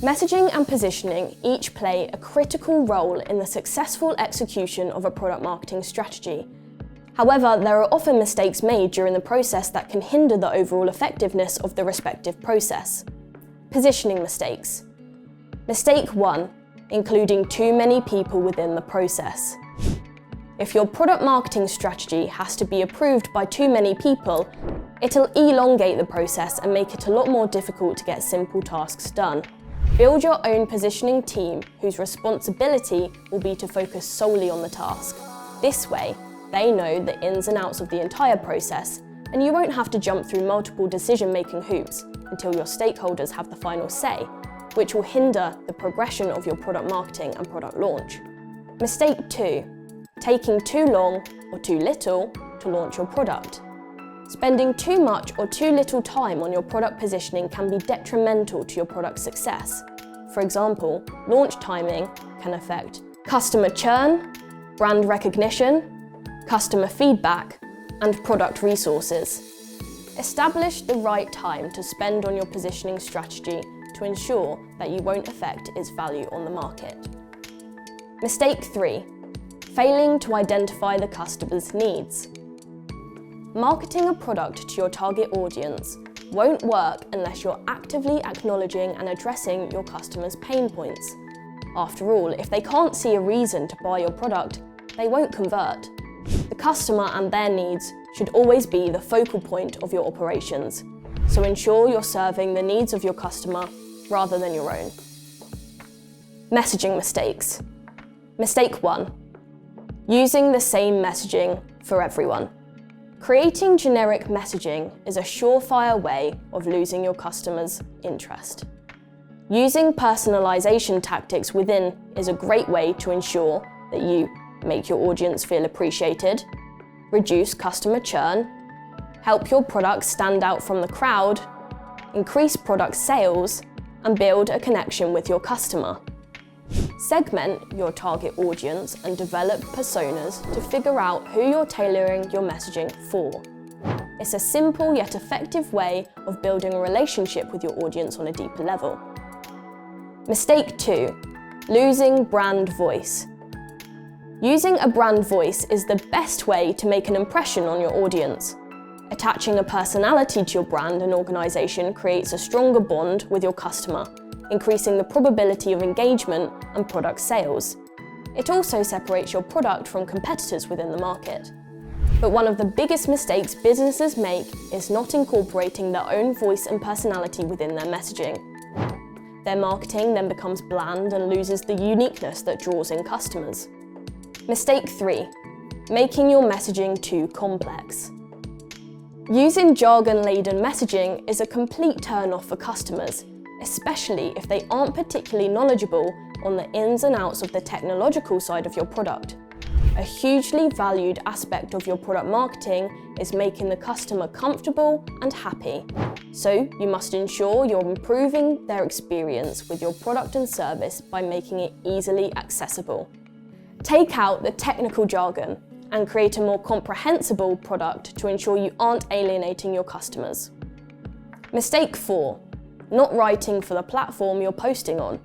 Messaging and positioning each play a critical role in the successful execution of a product marketing strategy. However, there are often mistakes made during the process that can hinder the overall effectiveness of the respective process. Positioning mistakes. Mistake 1, including too many people within the process. If your product marketing strategy has to be approved by too many people, it'll elongate the process and make it a lot more difficult to get simple tasks done. Build your own positioning team whose responsibility will be to focus solely on the task. This way, they know the ins and outs of the entire process, and you won't have to jump through multiple decision-making hoops until your stakeholders have the final say, which will hinder the progression of your product marketing and product launch. Mistake 2, taking too long or too little to launch your product. Spending too much or too little time on your product positioning can be detrimental to your product success. For example, launch timing can affect customer churn, brand recognition, customer feedback, and product resources. Establish the right time to spend on your positioning strategy to ensure that you won't affect its value on the market. Mistake 3, failing to identify the customer's needs. Marketing a product to your target audience won't work unless you're actively acknowledging and addressing your customers' pain points. After all, if they can't see a reason to buy your product, they won't convert. The customer and their needs should always be the focal point of your operations, so ensure you're serving the needs of your customer rather than your own. Messaging mistakes. Mistake 1, using the same messaging for everyone. Creating generic messaging is a surefire way of losing your customers' interest. Using personalization tactics within is a great way to ensure that you make your audience feel appreciated, reduce customer churn, help your product stand out from the crowd, increase product sales, and build a connection with your customer. Segment your target audience and develop personas to figure out who you're tailoring your messaging for. It's a simple yet effective way of building a relationship with your audience on a deeper level. Mistake 2, losing brand voice. Using a brand voice is the best way to make an impression on your audience. Attaching a personality to your brand and organization creates a stronger bond with your customer, increasing the probability of engagement and product sales. It also separates your product from competitors within the market. But one of the biggest mistakes businesses make is not incorporating their own voice and personality within their messaging. Their marketing then becomes bland and loses the uniqueness that draws in customers. Mistake 3, making your messaging too complex. Using jargon-laden messaging is a complete turn-off for customers, especially if they aren't particularly knowledgeable on the ins and outs of the technological side of your product. A hugely valued aspect of your product marketing is making the customer comfortable and happy. So you must ensure you're improving their experience with your product and service by making it easily accessible. Take out the technical jargon and create a more comprehensible product to ensure you aren't alienating your customers. Mistake 4, not writing for the platform you're posting on.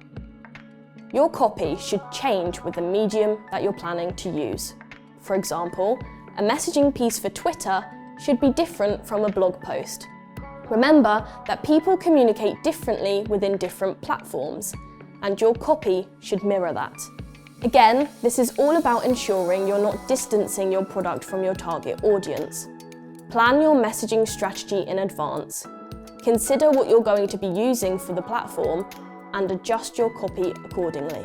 Your copy should change with the medium that you're planning to use. For example, a messaging piece for Twitter should be different from a blog post. Remember that people communicate differently within different platforms, and your copy should mirror that. Again, this is all about ensuring you're not distancing your product from your target audience. Plan your messaging strategy in advance. Consider what you're going to be using for the platform and adjust your copy accordingly.